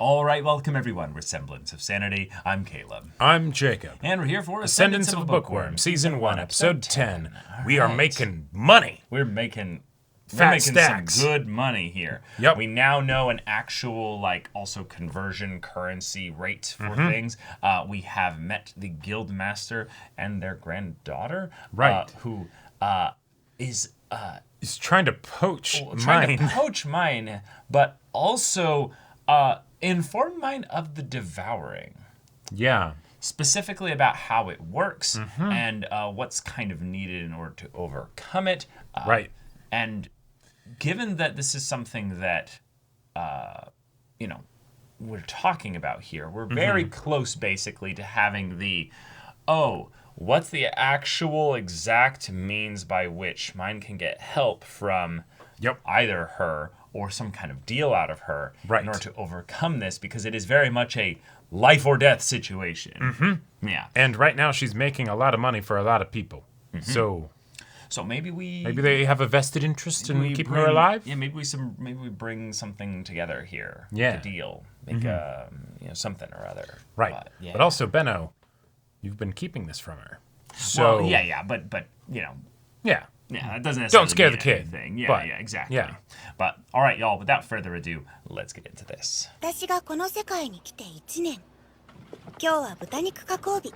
All right, welcome everyone. We're Semblance of Sanity. I'm Caleb. I'm Jacob. And we're here for Ascendance of a Bookworm, Season 1, Episode 10. We are making money. We're making stacks. some good money here. Yep. We now know an actual, also conversion currency rate for things. We have met the guild master and their granddaughter. Right. Who is... He's trying to poach trying mine. to poach mine, but also inform mine of the devouring. Yeah. Specifically about how it works and what's kind of needed in order to overcome it. Right. And given that this is something that, we're talking about here, we're very close basically to having what's the actual exact means by which mine can get help from either her or some kind of deal out of her in order to overcome this, because it is very much a life or death situation. Yeah. And right now she's making a lot of money for a lot of people. So maybe they have a vested interest in keeping her alive? Yeah, maybe we bring something together here. Yeah. To deal. Make something or other. Right. But also, Benno, you've been keeping this from her. So well, but Yeah. Yeah, that doesn't necessarily Don't scare the mean kid. anything. Yeah, but, exactly. Yeah. But all right, y'all, without further ado, let's get into this. 私がこの世界に来て1年。今日は豚肉加工日。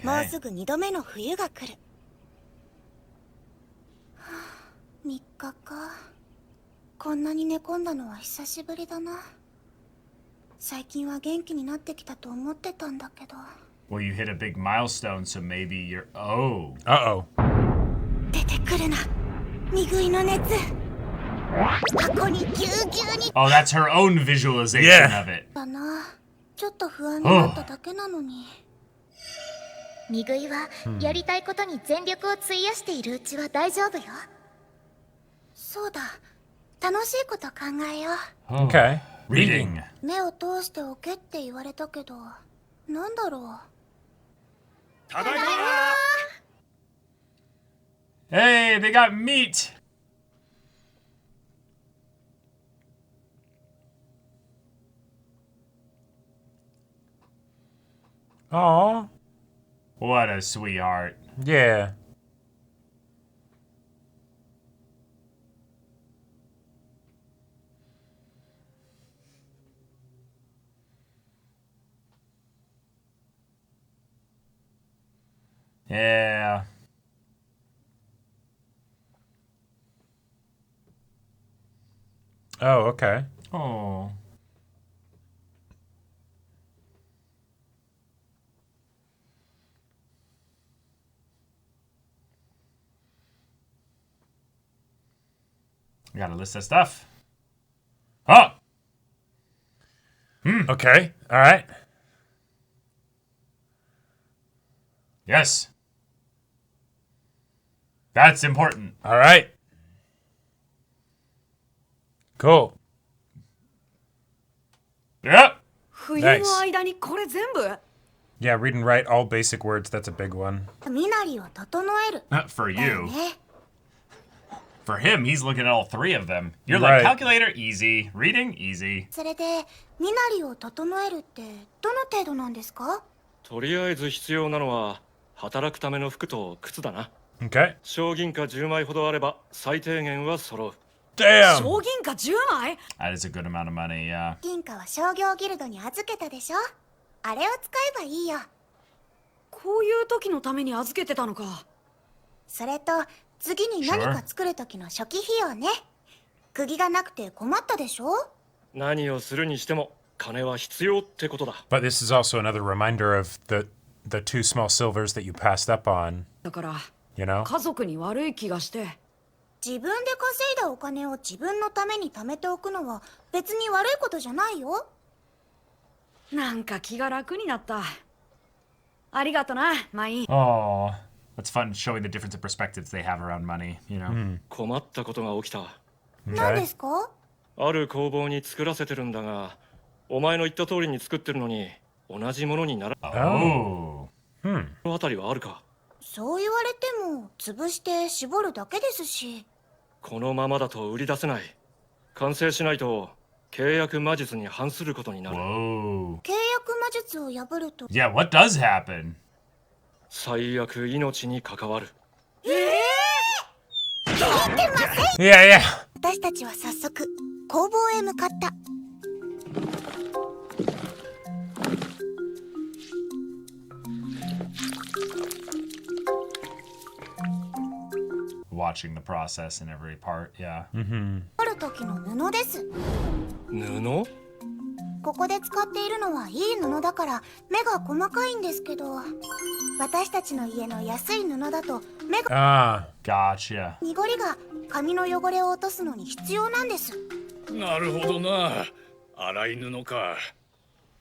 もうすぐ2度目の冬が来る。3日か。こんなに寝込んだのは久しぶりだな。最近は元気になってきたと思ってたんだけど。Well, you hit a big milestone, so maybe you're... Oh. Uh-oh. 出てくるな。鈍いの熱。箱にぎゅうぎゅうに。Oh, that's her own visualization of it. だな。ちょっと不安になっただけなのに。ミグイはやりたいことに全力を費やしているうちは大丈夫よ。そうだ。楽しいこと考えよう。Okay. Reading. 目を通しておけって言われたけど、なんだろう。ただいま Hey, they got meat. Aw. What a sweetheart. Yeah. Yeah. Oh, okay. Oh. We got a list of stuff. Oh! Okay. All right. Yes. That's important. All right. Cool. Yep. 冬の間にこれ全部 Yeah, read and write all basic words. That's a big one. 身なりを整える。 For だよ you. ね。 For him, he's looking at all three of them. You're Right. like, calculator, easy. Reading, easy. それで、身なりを整えるってどの程度なんですか？とりあえず必要なのは働くための服と靴だな。 Okay. 小銀貨10枚ほどあれば最低限は揃う。 Damn. 小銀貨10枚 That is a good amount of money, yeah. 銀貨は商業ギルドに預けたでしょ？あれを使えばいいよ。こういう時のために預けてたのか。それと、次に何か作る時の初期費用ね。釘がなくて困ったでしょ？何をするにしても金は必要ってことだ。 But this is also another reminder of the two small silvers that you passed up on, だから、 you know? 家族に悪い気がして。自分で稼いだお金を自分のために貯めておくのは別に悪いことじゃないよ。なんか気が楽になった。ありがとな、マイン。 Oh, that's fun showing the difference of perspectives they have around money, you know? 困ったことが起きた。何ですか？ある工房に作らせてるんだが、お前の言った通りに作ってるのに同じものになら Oh. のあたりはあるか。そう言われても潰して絞るだけですし。このままだと売り出せない。完成しないと契約魔術に反することになる。 Whoa. 契約魔術を破ると Yeah, what does happen? 最悪命に関わる。 Yeah, yeah. 私たちは早速工房へ向かった。 Watching the process in every part, yeah. ある時の布です。布？ここで使っているのはいい布だから目が細かいんですけど、私たちの家の安い布だと目が Gotcha. 濁りが髪の汚れを落とすのに必要なんです。なるほどな。粗い布か。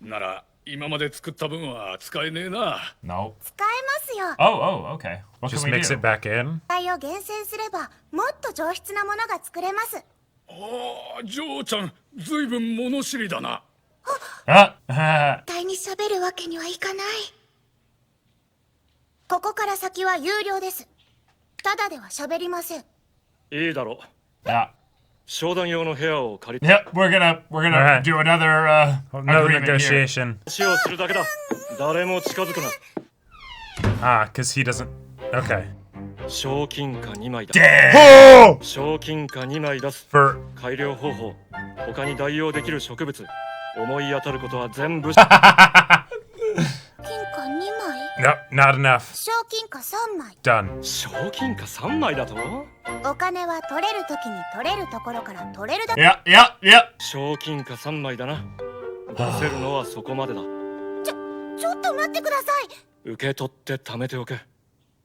なら今まで作った分は使えねえな。Nope. 使えますよ。 Oh, okay. What Just can we mix do? it back in. 材を厳選すればもっと上質なものが作れます。ああ、ジョーちゃん、ずいぶん物知りだな。Ah, 絶対に喋るわけにはいかない。ここから先は有料です。ただでは喋りません。いいだろう。 yeah. 商談用の部屋を借り Yep, we're gonna Alright. do another Another agreement here. negotiation. 話をするだけだ。誰も近づくな。 Ah, because he doesn't. Okay. 賞金貨2枚だ。 Damn! Oh! 賞金貨2枚出す。 For 改良方法、他に代用できる植物、思い当たることは全部。金貨2枚、 no, not enough. 賞金貨3枚。 Done. 賞金貨3枚だと？お金は取れる時に取れるところから取れるだけ。 Yeah. 賞金貨3枚だな。出せるのはそこまでだ。ちょっと待ってください。受け取って貯めておけ。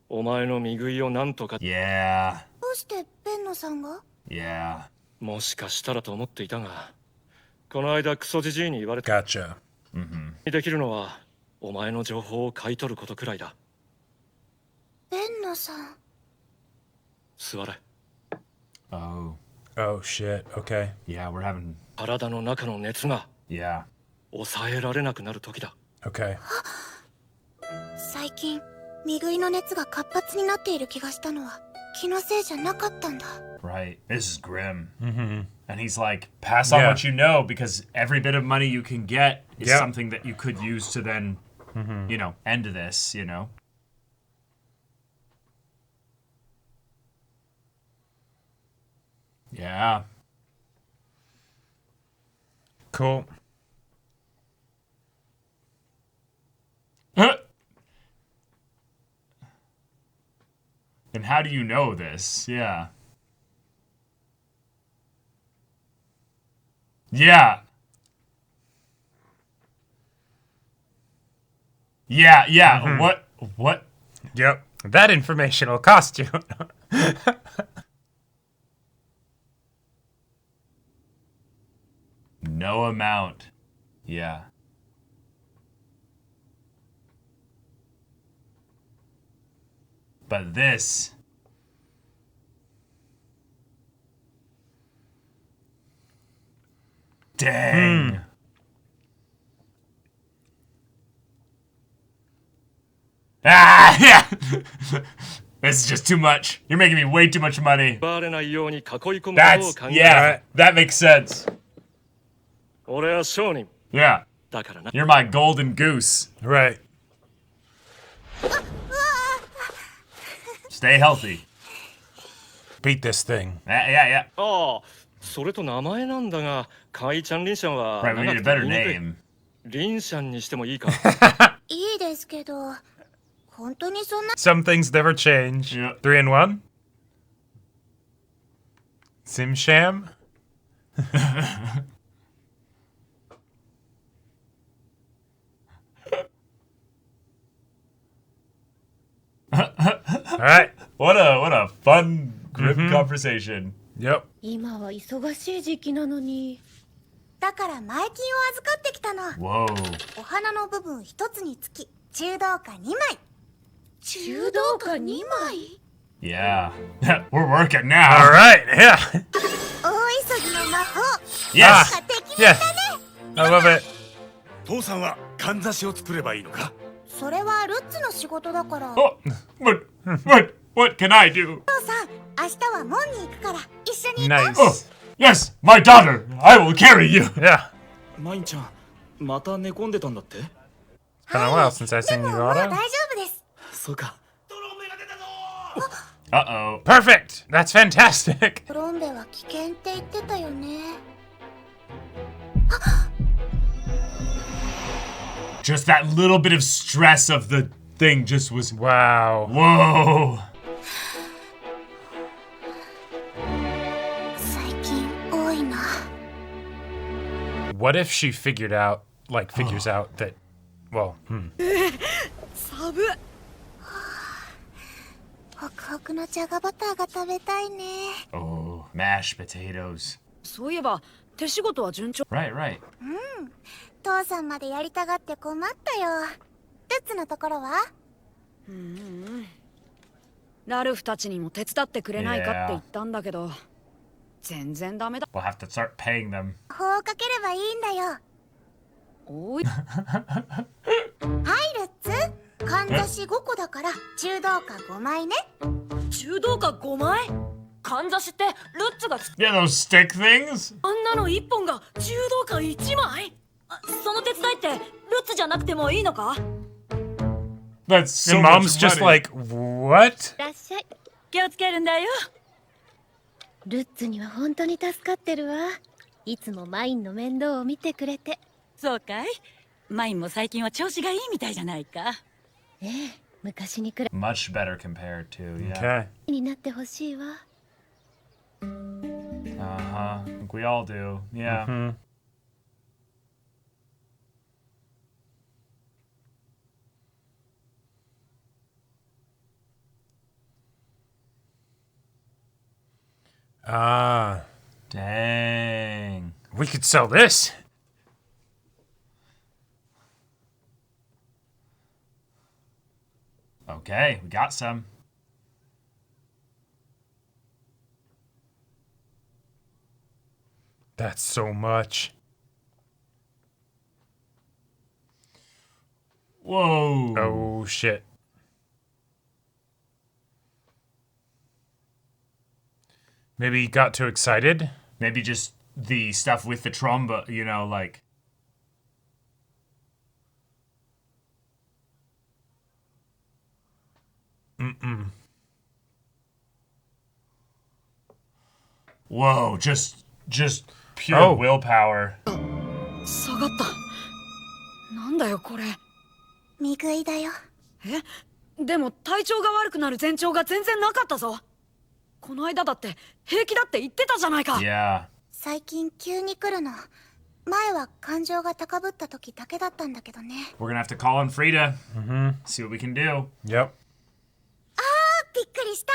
お前の見食いをなんとか。 Yeah. どうしてベンノさんが？ Yeah. もしかしたらと思っていたが、この間クソじじいに言われた。 Gotcha. できるのはお前の情報を買い取ることくらいだ。ベンノさん。座れ。 Oh. Oh shit. Okay. Yeah, we're having. 体の中の熱が Yeah. 抑えられなくなる時だ。 Okay. 最近見食いの熱が活発になっている気がしたのは気のせいじゃなかったんだ。 Right. This is grim. And he's like, pass on Yeah. what you know because every bit of money you can get is Yep. something that you could use to then, end this, Yeah. Cool. And how do you know this? Yeah. Yeah. Yeah. What? Yep. That information will cost you. No amount. Yeah. But this. Dang. Ah, yeah. This is just too much. You're making me way too much money. 奪われないように囲い込むことを That's 考える。 yeah. That makes sense. 俺は商人 Yeah. だからな。 You're my golden goose. Right. Stay healthy. Beat this thing. Yeah. ああ、それと名前なんだが、カイちゃんリンシャンは Right, we 長 need a くて better 言いにくい。 name. リンシャンにしてもいいか。いいですけど、本当にそんな。 Some things never change. Yeah. 3 in 1. Simsham. All right. What a fun, grim conversation. Yep. 今は忙しい時期なのに。だから前金を預かってきたの。 Whoa. お花の部分一つにつき中道花2枚。中道花2枚 Yeah. We're working All now. right. Yeah. 大急ぎの魔法。 Yes. が敵 Yes. I love it. 父さんはかんざしを作ればいいのか。それはルッツの仕事だから。お Oh, what can I do? 父さん、明日は門に行くから一緒に行こう。 Nice. Yes, my daughter. I will carry you. Yeah. マインちゃんまた寝込んでたんだって It's been a while since I've で seen も you, もう大 Otto. 丈夫です。そうか Uh-oh. Perfect. That's fantastic. トロンベは危険って言ってたよね。 Just that little bit of stress of the thing just was... Wow. Whoa. 最近多いな。 What if she figures out that, well, サブ。ホクホクのじゃがバターが食べたいね。 Oh, mashed potatoes. そういえば手仕事は順調。 Right, right. 父さんまでやりたがって困ったよ。ルッツのところは？ラルフたちにも手伝ってくれないかって言ったんだけど、全然ダメだ。 We'll have to start paying them. 法をかければいいんだよ。おい。はいルッツ。かんざし5個だから中道化5枚ね。中道化5枚？かんざしってルッツが Yeah, those stick things? あんなの1本が中道化1枚？その手伝いってルッツじゃなくてもいいのか？ That's so and Mom's much just money. like, what? いらっしゃい。気をつけるんだよ。ルッツには本当に助かってるわ。いつもマインの面倒を見てくれて。そうかい？マインも最近は調子がいいみたいじゃないか。ええ、昔に比べ Much better compared to, yeah. Okay. になってほしいわ。 Uh-huh. I think we all do. Yeah. Ah, Dang. we could sell this. Okay, we got some. That's so much. Whoa. Oh, shit. Maybe he got too excited? Maybe just the stuff with the trombone, you know, like... Whoa, just pure Oh. willpower. 下がった。なんだよこれ。見食いだよ。でも体調が悪くなる前兆が全然なかったぞ。この間だって平気だって言ってたじゃないか。 Yeah. 最近急に来るの。前は感情が高ぶった時だけだったんだけどね。 We're gonna have to call on Frida. See what we can do. Yep. びっくりした。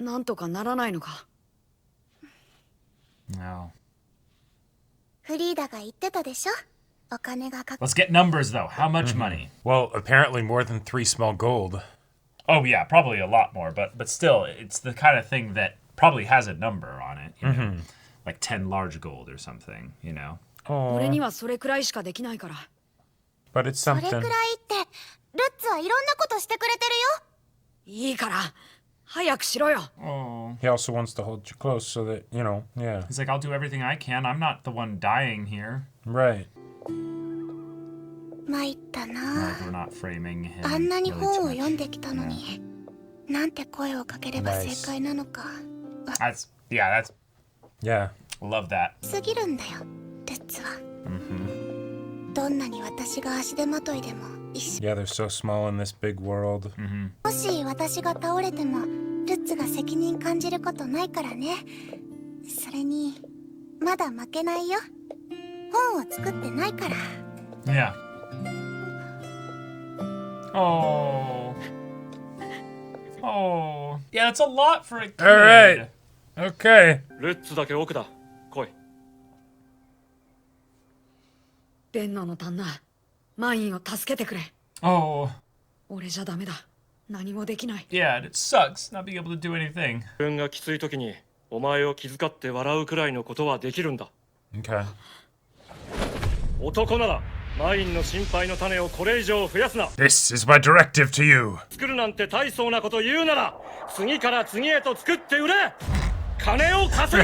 なんとかならないのか。 No. フリーダが言ってたでしょ。お金がかか Let's get numbers, though. How much money? Well, apparently more than 3 small gold. Oh, yeah, probably a lot more. But still, it's the kind of thing that probably has a number on it. You know? Like 10 large gold or something, you know? 俺にはそれくらいしかできないから。 But it's それく something. らいってルッツはいろんなことしてくれてるよ。いいから早くしろよ。 Oh. He also wants to hold you close so that, you know, yeah. He's like, I'll do everything I can. I'm not the one dying here. Right. 参ったな。 Like, we're not framing him. あんなに really 本を too 読ん much. できたのに、なんて声をかければ正解なのか。 Yeah, Yeah. love that. すぎるんだよ、ルッツは。どんなに私が足手まといでも一緒。 Yeah, they're so small in this big world. もし私が倒れてもルッツが責任感じることないからね。それにまだ負けないよ。本を作ってないから。 Yeah. Oh. Oh. Yeah, that's a lot for a kid. All right. Okay. ルッツだけ奥だ。来い。ベンノの旦那、マインを助けてくれ。 Oh. 俺じゃダメだ。何もできない。 Yeah, and it sucks not being able to do anything. 自分がきつい時にお前を気遣って笑うくらいのことはできるんだ。 Okay. 男ならマインの心配の種をこれ以上増やすな。 This is my directive to you. 作るなんて大層なこと言うなら次から次へと作って売れ。金を稼げ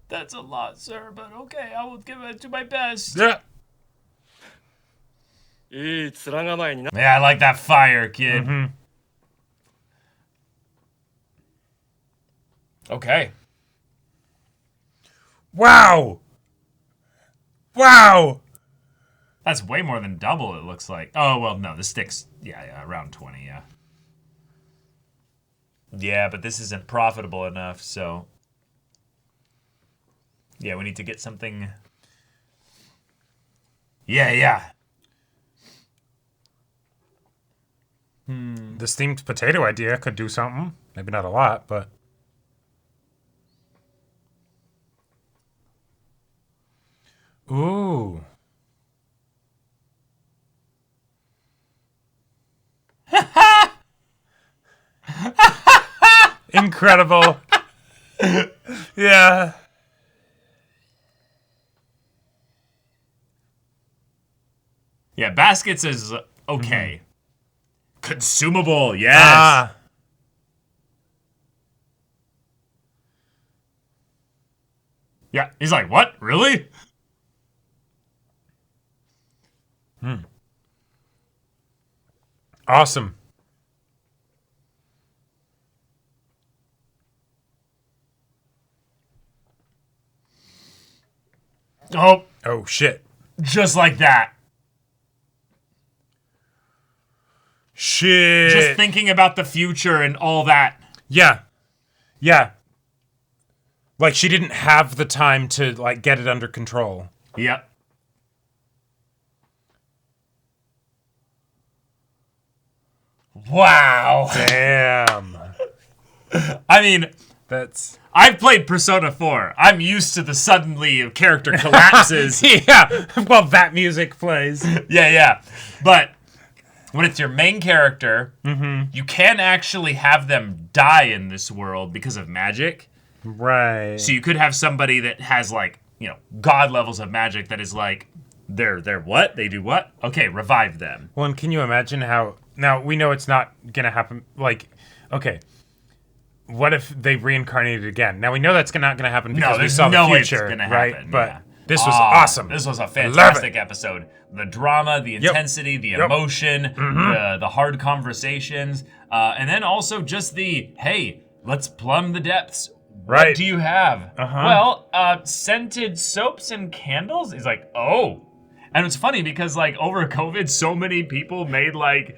That's a lot, sir, but okay, I will give it to my best. Yeah. いい面構えにな Yeah, I like that fire, kid. Okay. Wow. Wow. That's way more than double, it looks like. Oh, well, no, the stick's, yeah, around 20, yeah. Yeah, but this isn't profitable enough, so... Yeah, we need to get something... Yeah. The steamed potato idea could do something. Maybe not a lot, but... Ooh. Incredible. Yeah. Yeah, baskets is okay. Consumable, yes. Ah. Yeah, he's like, what? Really? Awesome. Oh, Oh, shit. just like that. Shit. Just thinking about the future and all that. Yeah. Yeah. Like, she didn't have the time to, like, get it under control. Yep. Wow. Damn. I mean, That's... I've played Persona 4. I'm used to the suddenly character collapses. Yeah. Well, that music plays. Yeah. But when it's your main character, you can actually have them die in this world because of magic. Right. So you could have somebody that has, like, you know, god levels of magic that is like, they're what? They do what? Okay, revive them. Well, and can you imagine how... Now, we know it's not gonna happen. Like, okay. What if they reincarnated again? Now, we know that's not gonna happen because we there's saw no the way it's future, gonna right? happen, But yeah. this was awesome. This was a Love fantastic it. episode. The drama, the intensity, the emotion, the hard conversations, and then also just the, hey, let's plumb the depths. Right. What do you have? Well, scented soaps and candles? He's like, oh. And it's funny because, like, over COVID, so many people made, like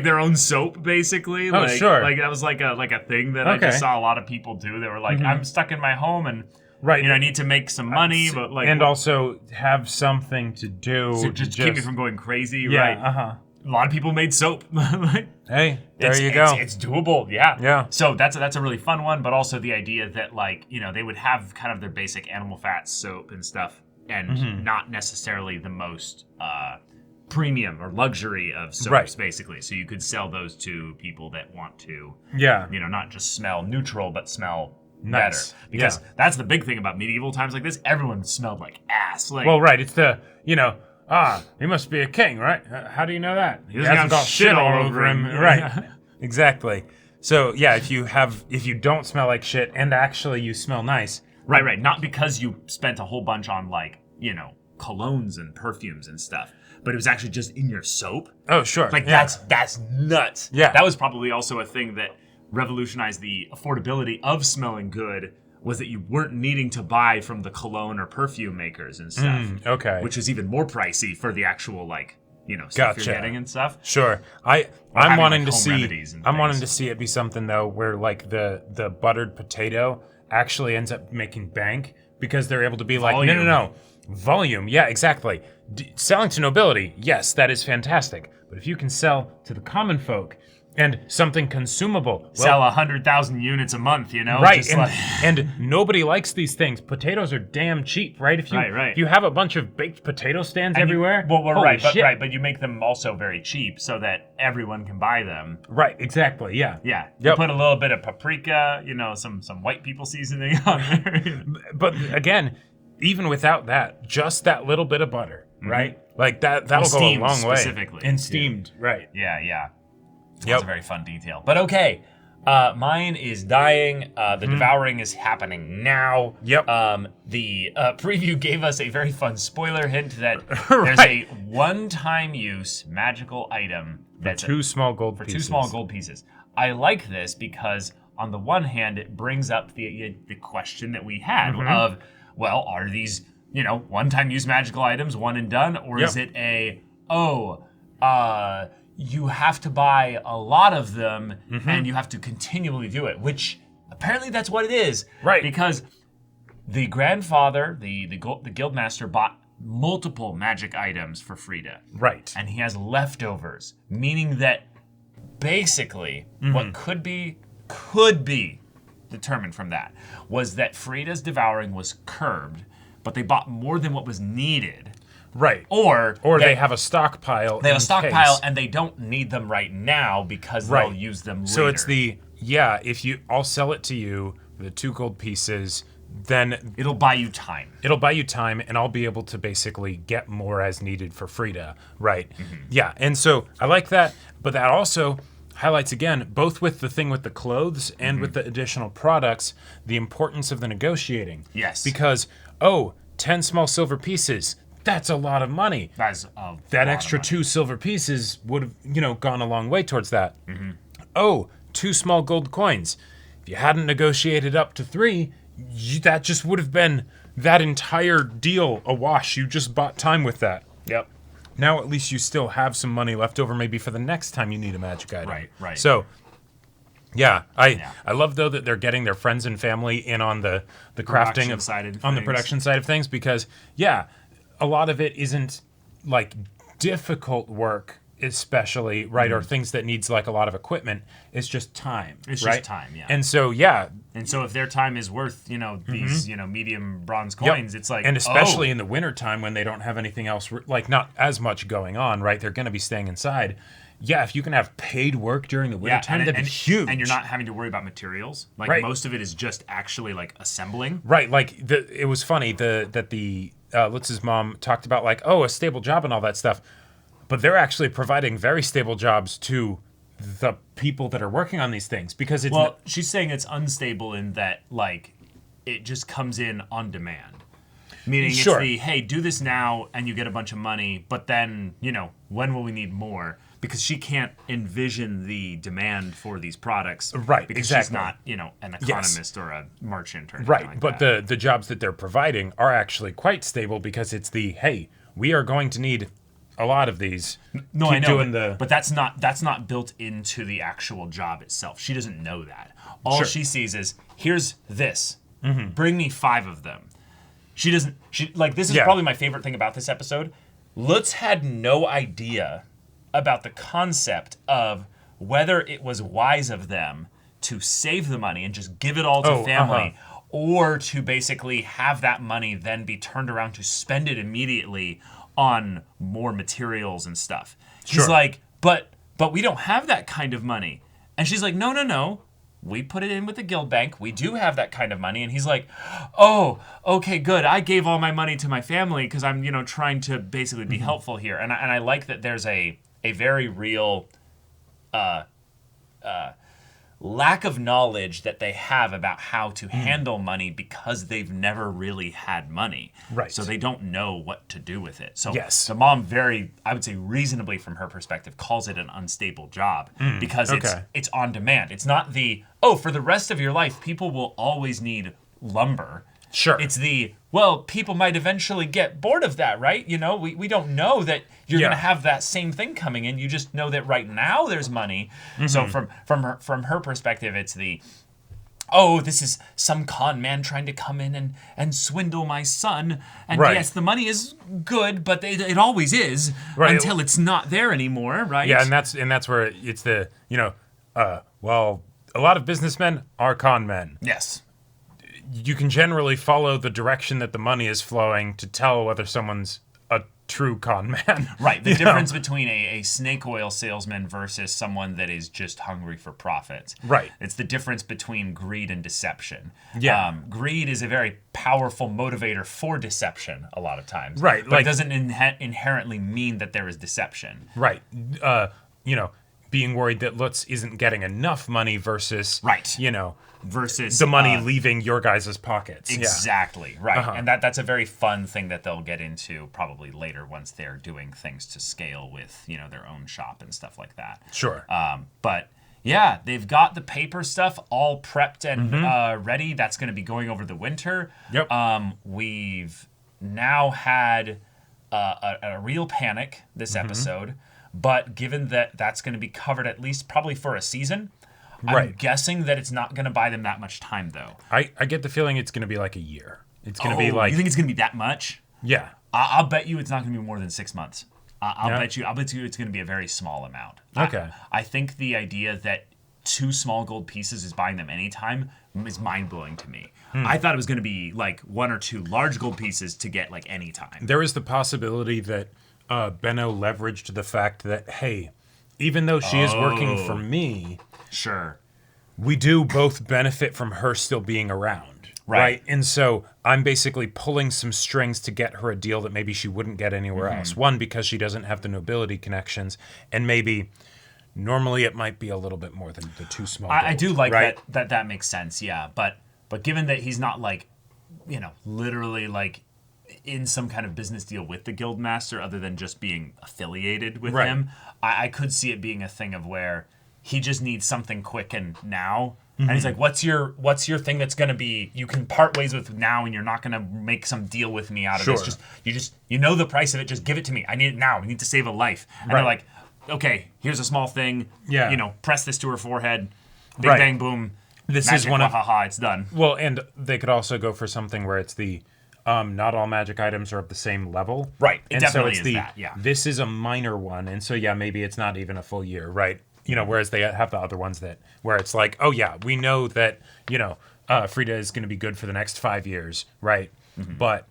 their own soap, basically. Oh, like, sure. Like, that was like a thing that I just saw a lot of people do. They were like, I'm stuck in my home and, Right. you know, I need to make some money, but, like... And also have something to do. So just keep me from going crazy, Yeah, right? a lot of people made soap. Like, Hey, there you go. It's doable, yeah. Yeah. So that's a really fun one, but also the idea that, like, you know, they would have kind of their basic animal fat soap and stuff, and not necessarily the most premium or luxury of soaps, Right. basically. So you could sell those to people that want to, Yeah. you know, not just smell neutral, but smell Nice. better. Because Yeah. that's the big thing about medieval times like this. Everyone smelled like ass. Like, Well, right. It's the, you know, he must be a king, right? How do you know that? He doesn't hasn't have got shit all over him. Yeah. Right. Exactly. So, yeah, if you don't smell like shit and actually you smell nice. Right. Not because you spent a whole bunch on, like, you know, colognes and perfumes and stuff, but it was actually just in your soap. Oh, sure. Like, yeah. that's nuts. Yeah. That was probably also a thing that revolutionized the affordability of smelling good, was that you weren't needing to buy from the cologne or perfume makers and stuff. Okay. Which is even more pricey for the actual, like, you know, stuff Gotcha. you're getting and stuff. Sure. I'm having, wanting like, to home see. remedies and I'm wanting things. to see it be something though, where like the buttered potato actually ends up making bank because they're able to be like, Volume. no, volume. Yeah, exactly. Selling to nobility, yes, that is fantastic. But if you can sell to the common folk and something consumable, Sell 100,000 units a month, you know? right, Just and, like- and nobody likes these things. Potatoes are damn cheap, right? If you Right. if you have a bunch of baked potato stands And you- everywhere, well, holy right, shit. but you make them also very cheap so that everyone can buy them. Right, exactly, yeah. Yeah, you Yep. put a little bit of paprika, you know, some white people seasoning on there. But again, even without that, just that little bit of butter, right? Like that'll go a steamed long way. specifically, And too. steamed, right. Yeah. That's a very fun detail. But okay, mine is dying. The devouring is happening now. Yep. The preview gave us a very fun spoiler hint that there's a one-time use magical item that's two small gold pieces. I like this because on the one hand, it brings up the question that we had of, well, are these, one-time use magical items, one and done, or is it you have to buy a lot of them and you have to continually do it, which apparently that's what it is. Right. Because the grandfather, the guildmaster, bought multiple magic items for Frida. Right. And he has leftovers, meaning that basically what could be determined from that was that Frida's devouring was curbed, but they bought more than what was needed. Right. Or they have a stockpile. They have a stockpile and they don't need them right now because they'll use them later. So it's I'll sell it to you, the 2 gold pieces, then it'll buy you time. It'll buy you time and I'll be able to basically get more as needed for Frida. Right. Yeah. And so I like that, but that also highlights again, both with the thing with the clothes and with the additional products, the importance of the negotiating. Yes. Because, 10 small silver pieces, that's a lot of money. That extra 2 silver pieces would have, gone a long way towards that. 2 small gold coins. If you hadn't negotiated up to 3, that just would have been that entire deal a wash. You just bought time with that. Yep. Now at least you still have some money left over maybe for the next time you need a magic item. Right. So, I love though that they're getting their friends and family in on the crafting the production side of things because a lot of it isn't like difficult work, especially or things that needs like a lot of equipment. It's just time. It's just time, yeah. And so and so if their time is worth these medium bronze coins, it's like, and especially in the winter time when they don't have anything else like not as much going on, right? They're going to be staying inside. Yeah, if you can have paid work during the winter time, that'd be huge. And you're not having to worry about materials. Like most of it is just actually like assembling. Right. Like it was funny that Litz's mom talked about like, a stable job and all that stuff. But they're actually providing very stable jobs to the people that are working on these things because it's she's saying it's unstable in that like it just comes in on demand. Meaning it's the, hey, do this now and you get a bunch of money, but then, when will we need more? Because she can't envision the demand for these products. Right, because exactly. she's not, an economist or a merchant or anything right, but the jobs that they're providing are actually quite stable because it's hey, we are going to need a lot of these. No, I know, but that's not built into the actual job itself. She doesn't know that. All she sees is, here's this. Bring me 5 of them. She doesn't. This is probably my favorite thing about this episode. Lutz had no idea about the concept of whether it was wise of them to save the money and just give it all to family, or to basically have that money then be turned around to spend it immediately on more materials and stuff. He's like, but we don't have that kind of money. And she's like, no. We put it in with the guild bank. We do have that kind of money. And he's like, oh, okay, good. I gave all my money to my family because I'm, trying to basically be helpful here. And I like that there's a very real lack of knowledge that they have about how to handle money because they've never really had money. Right. So they don't know what to do with it. So the mom I would say reasonably from her perspective, calls it an unstable job because it's on demand. It's not for the rest of your life, people will always need lumber. Sure. It's people might eventually get bored of that, right? We don't know that you're going to have that same thing coming in. You just know that right now there's money. So from her perspective, it's this is some con man trying to come in and swindle my son. And yes, the money is good, but it always is until it's not there anymore, right? Yeah, and that's where it's the, a lot of businessmen are con men. Yes. You can generally follow the direction that the money is flowing to tell whether someone's a true con man. Right. The difference between a snake oil salesman versus someone that is just hungry for profit. Right. It's the difference between greed and deception. Yeah. Greed is a very powerful motivator for deception a lot of times. Right. But it doesn't inherently mean that there is deception. Right. being worried that Lutz isn't getting enough money versus, right, versus the money leaving your guys' pockets. Exactly, right. And that's a very fun thing that they'll get into probably later once they're doing things to scale with, their own shop and stuff like that. Sure. But yeah, they've got the paper stuff all prepped and ready. That's going to be going over the winter. Yep. We've now had a real panic this episode, but given that that's going to be covered at least probably for a season, I'm guessing that it's not going to buy them that much time, though. I get the feeling it's going to be like a year. It's going to be like... You think it's going to be that much? Yeah. I'll bet you it's not going to be more than 6 months. I'll bet you it's going to be a very small amount. Okay. I think the idea that 2 small gold pieces is buying them anytime is mind-blowing to me. I thought it was going to be like 1 or 2 large gold pieces to get like any time. There is the possibility that Benno leveraged the fact that, hey, even though she is working for me... Sure. We do both benefit from her still being around. Right. And so I'm basically pulling some strings to get her a deal that maybe she wouldn't get anywhere else. One, because she doesn't have the nobility connections, and maybe normally it might be a little bit more than the 2 small gold, I do like that makes sense, yeah. But given that he's not like, literally like in some kind of business deal with the Guildmaster other than just being affiliated with him, I could see it being a thing of where he just needs something quick and now. And he's like, what's your thing that's going to be, you can part ways with now and you're not going to make some deal with me out of this. You know the price of it, just give it to me. I need it now. We need to save a life. And they're like, okay, here's a small thing. Yeah. Press this to her forehead. Big bang, boom. This magic, is one of... it's done. Well, and they could also go for something where it's the... not all magic items are of the same level. Right. It and definitely so it's is that, yeah. This is a minor one. And so, maybe it's not even a full year, right? Whereas they have the other ones where it's like, oh yeah, we know that, Frida is going to be good for the next 5 years, right? But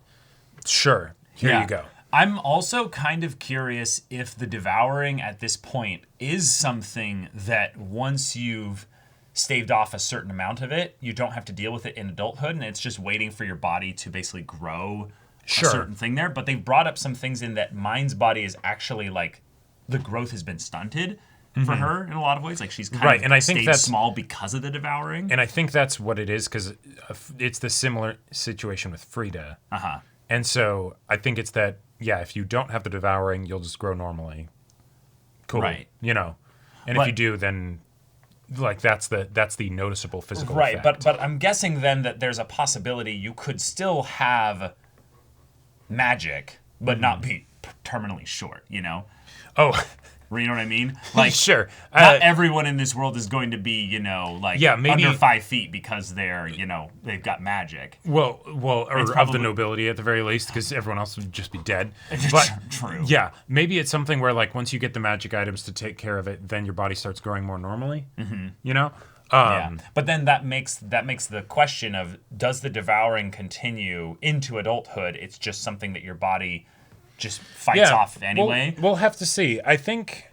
sure, here you go. I'm also kind of curious if the devouring at this point is something that once you've staved off a certain amount of it, you don't have to deal with it in adulthood, and it's just waiting for your body to basically grow a certain thing there. But they've brought up some things in that Mine's body is actually like, the growth has been stunted for her in a lot of ways. Like she's kind of and I think stayed that's small because of the devouring. And I think that's what it is, because it's the similar situation with Frida. And so I think it's that, if you don't have the devouring, you'll just grow normally. Cool. Right. And if you do, then like that's the noticeable physical effect. But I'm guessing then that there's a possibility you could still have magic, but not be terminally short, Oh, you know what I mean? Like, sure. Not everyone in this world is going to be, maybe under 5 feet because they're, they've got magic. Well, or of the nobility at the very least, because everyone else would just be dead. But true. Yeah, maybe it's something where like once you get the magic items to take care of it, then your body starts growing more normally. But then that makes the question of, does the devouring continue into adulthood? It's just something that your body just fights off anyway. We'll have to see. I think,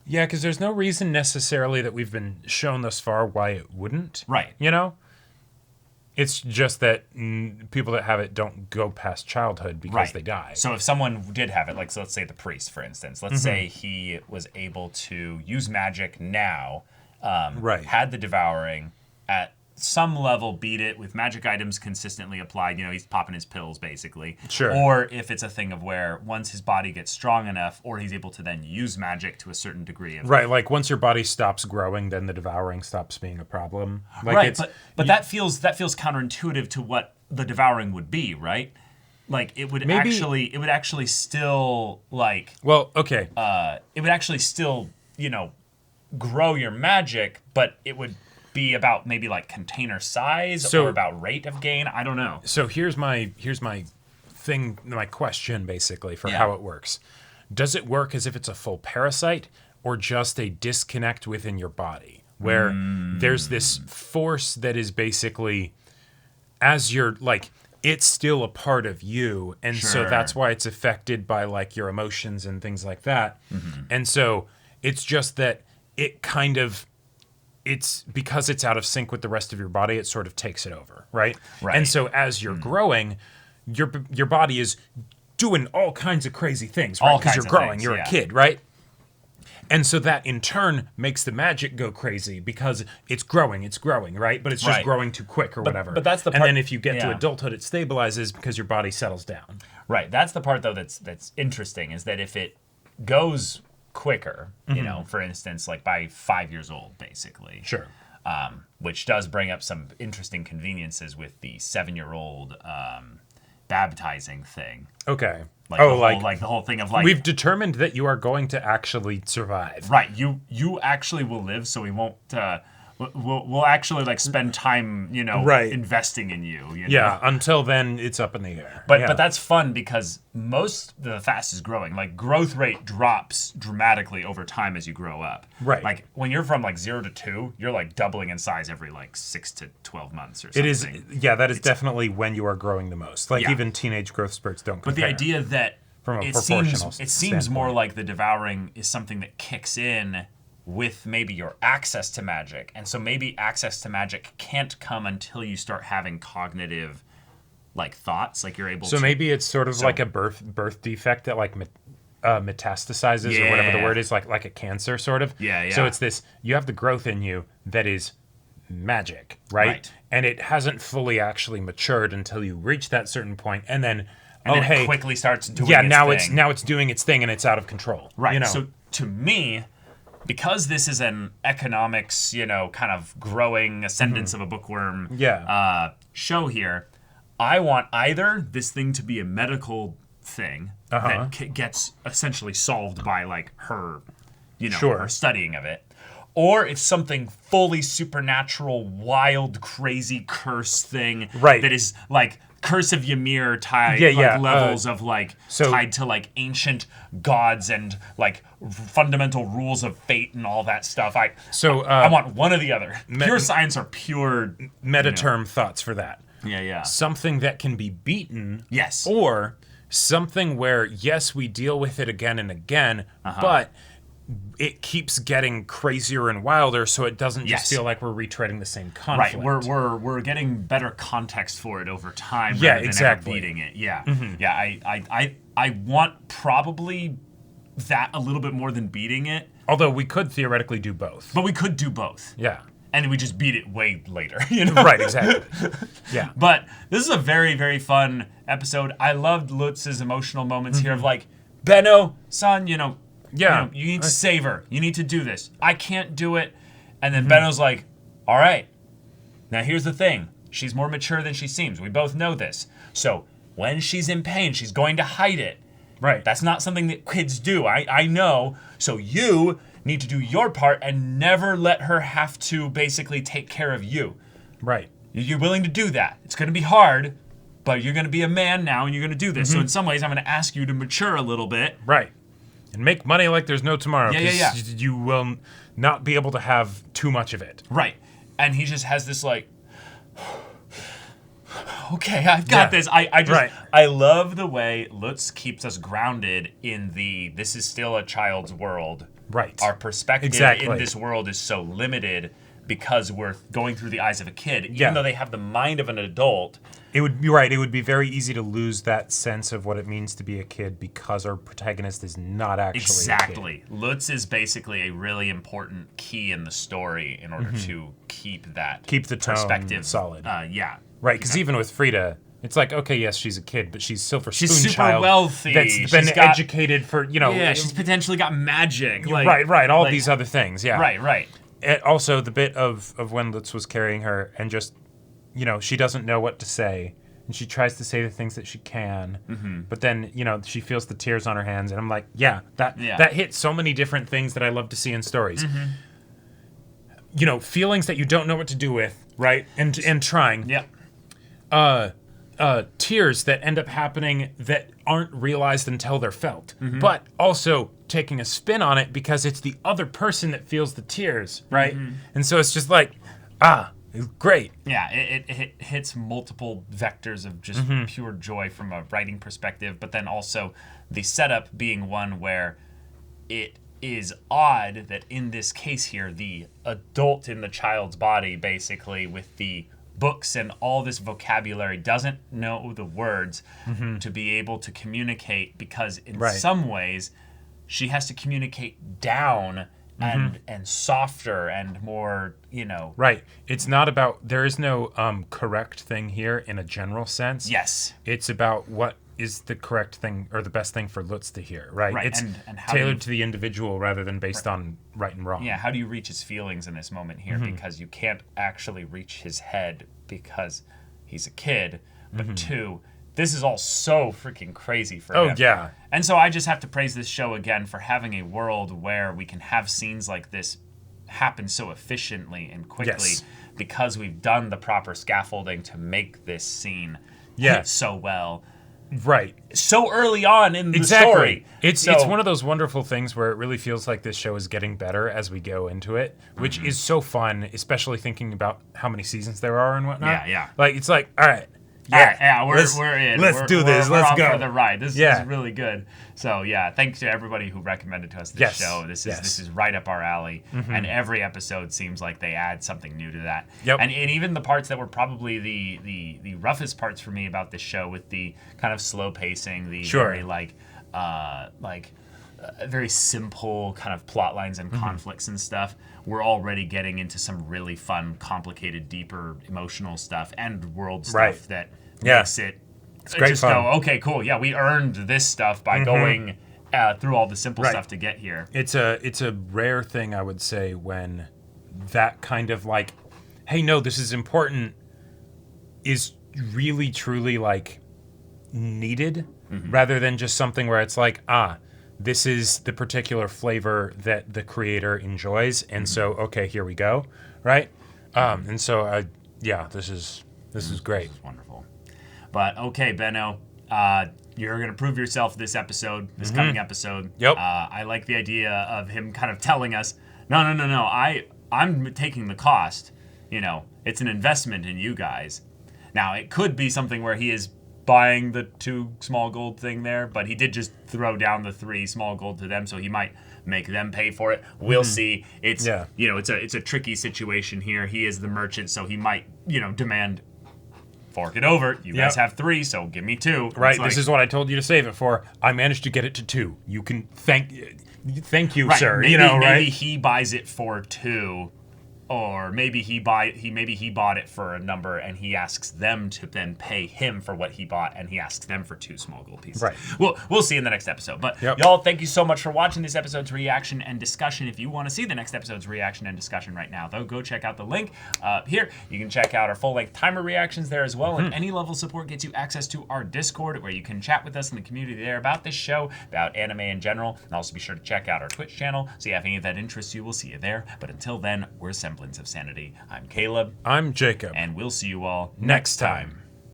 because there's no reason necessarily that we've been shown thus far why it wouldn't. Right. It's just that people that have it don't go past childhood because they die. So if someone did have it, like, so let's say the priest, for instance, let's say he was able to use magic now, had the devouring at some level, beat it with magic items consistently applied. He's popping his pills basically. Sure. Or if it's a thing of where once his body gets strong enough, or he's able to then use magic to a certain degree. Right. Like once your body stops growing, then the devouring stops being a problem. Like right. But that feels counterintuitive to what the devouring would be, right? Like it would actually still like. Well, okay. It would actually still grow your magic, but it would be about maybe like container size or about rate of gain. I don't know. So here's my question basically for how it works. Does it work as if it's a full parasite or just a disconnect within your body where there's this force that is basically as you're like it's still a part of you, and so that's why it's affected by like your emotions and things like that. And so it's just that it kind of it's because it's out of sync with the rest of your body, it sort of takes it over, right? And so as you're growing, your body is doing all kinds of crazy things, right? Because you're growing, you're a kid, right? And so that in turn makes the magic go crazy because it's growing, right? But it's just growing too quick or whatever. But that's the part. And then if you get to adulthood, it stabilizes because your body settles down. Right. That's the part though that's interesting is that if it goes quicker, you know, for instance, like by 5 years old, basically. Sure. Which does bring up some interesting conveniences with the 7-year-old baptizing thing. Okay. Like the whole thing of like we've determined that you are going to actually survive. Right. You actually will live, so we won't. We'll actually like spend time, you know, investing in you. You know? Yeah. Until then, it's up in the air. But that's fun because most the fastest growing, like growth rate drops dramatically over time as you grow up. Right. Like when you're from like 0 to 2, you're like doubling in size every like 6 to 12 months or something. It is. Yeah. That is definitely when you are growing the most. Like even teenage growth spurts don't compare. But the idea that from a it proportional seems more like the devouring is something that kicks in with maybe your access to magic. And so maybe access to magic can't come until you start having cognitive like thoughts, like you're able to. So maybe it's sort of like a birth defect that like metastasizes or whatever the word is, like a cancer sort of. Yeah. So it's this, you have the growth in you that is magic, right? And it hasn't fully actually matured until you reach that certain point, and then it quickly starts doing now it's doing its thing and it's out of control. Right. You know? So to me, because this is an economics, you know, kind of growing ascendance of a bookworm show here, I want either this thing to be a medical thing that gets essentially solved by like her, you know, her studying of it, or it's something fully supernatural, wild, crazy curse thing that is like Curse of Ymir type levels of like tied to like ancient gods and like fundamental rules of fate and all that stuff. I want one or the other. Pure science or pure meta-term thoughts for that. Yeah. Something that can be beaten. Yes. Or something where, yes, we deal with it again and again, but it keeps getting crazier and wilder, so it doesn't just feel like we're retreading the same conflict. Right, we're getting better context for it over time. Yeah, rather than exactly. Ever beating it. Yeah, I want probably that a little bit more than beating it. Although we could theoretically do both. But we could do both. Yeah. And we just beat it way later, you know? Right, exactly. Yeah. But this is a very, very fun episode. I loved Lutz's emotional moments here of like, Benno, son, you know, you need to save her. You need to do this. I can't do it. And then Benno's like, all right. Now here's the thing. She's more mature than she seems. We both know this. So when she's in pain, she's going to hide it. Right. That's not something that kids do. I know. So you need to do your part and never let her have to basically take care of you. Right. You're willing to do that. It's going to be hard, but you're going to be a man now and you're going to do this. So in some ways, I'm going to ask you to mature a little bit. Right. And make money like there's no tomorrow. Yeah. You will not be able to have too much of it. Right. And he just has this like, okay, I've got this. I love the way Lutz keeps us grounded in this is still a child's world. Right. Our perspective in this world is so limited because we're going through the eyes of a kid. Even though they have the mind of an adult. It would be right. It would be very easy to lose that sense of what it means to be a kid because our protagonist is not actually a kid. Lutz is basically a really important key in the story in order to keep the perspective solid. Yeah. Right, because even with Frida, it's like, okay, yes, she's a kid, but she's Silver Spoon super child wealthy. That's been educated for, you know. Yeah, she's potentially got magic. Right, all these other things, yeah. Right. And also, the bit of when Lutz was carrying her and just, you know, she doesn't know what to say. And she tries to say the things that she can. But then, you know, she feels the tears on her hands. And I'm like, that hits so many different things that I love to see in stories. You know, feelings that you don't know what to do with, right? And trying. Yeah. Tears that end up happening that aren't realized until they're felt. But also taking a spin on it because it's the other person that feels the tears, right? And so it's just like, great. Yeah, it hits multiple vectors of just pure joy from a writing perspective, but then also the setup being one where it is odd that in this case here, the adult in the child's body, basically, with the books and all this vocabulary, doesn't know the words to be able to communicate because in some ways she has to communicate down and softer and more, Right. It's not about, there is no correct thing here in a general sense. Yes. It's about what is the correct thing or the best thing for Lutz to hear, right? Right. It's and how tailored to the individual rather than based on right and wrong. Yeah, how do you reach his feelings in this moment here? Because you can't actually reach his head because he's a kid. But two, this is all so freaking crazy for him. Oh, yeah. And so I just have to praise this show again for having a world where we can have scenes like this happen so efficiently and quickly because we've done the proper scaffolding to make this scene hit so well. Right. So early on in the story. It's one of those wonderful things where it really feels like this show is getting better as we go into it, which is so fun, especially thinking about how many seasons there are and whatnot. Yeah. Like, it's like, all right. We're in. Let's do this. We're Let's on go for the ride. This is really good. So thanks to everybody who recommended to us this show. This is right up our alley, and every episode seems like they add something new to that. Yep. And even the parts that were probably the roughest parts for me about this show, with the kind of slow pacing, the very very simple kind of plot lines and conflicts and stuff, we're already getting into some really fun, complicated, deeper emotional stuff and world stuff that makes it great just fun. go, okay, cool. Yeah, we earned this stuff by going through all the simple stuff to get here. It's a rare thing, I would say, when that kind of like, hey, no, this is important, is really, truly like needed, rather than just something where it's like, this is the particular flavor that the creator enjoys, and so okay, here we go, right? And so this is great. This is wonderful. But okay, Benno, you're gonna prove yourself this coming episode. Yep. I like the idea of him kind of telling us, no, I'm taking the cost. It's an investment in you guys. Now it could be something where he is buying the 2 small gold thing there, but he did just throw down the 3 small gold to them, so he might make them pay for it. We'll see. It's it's a tricky situation here. He is the merchant, so he might demand, fork it over. You guys have 3, so give me 2. Right. This is what I told you to save it for. I managed to get it to 2. You can thank you, sir. Maybe he buys it for 2. Or maybe he bought it for a number and he asks them to then pay him for what he bought, and he asks them for 2 small gold pieces. Right. We'll see in the next episode. But y'all, thank you so much for watching this episode's reaction and discussion. If you want to see the next episode's reaction and discussion right now, though, go check out the link here. You can check out our full-length timer reactions there as well. And any level of support gets you access to our Discord, where you can chat with us in the community there about this show, about anime in general. And also be sure to check out our Twitch channel. So if any of that interests you, we'll see you there. But until then, we're Semblance of Sanity. I'm Caleb. I'm Jacob. And we'll see you all next time.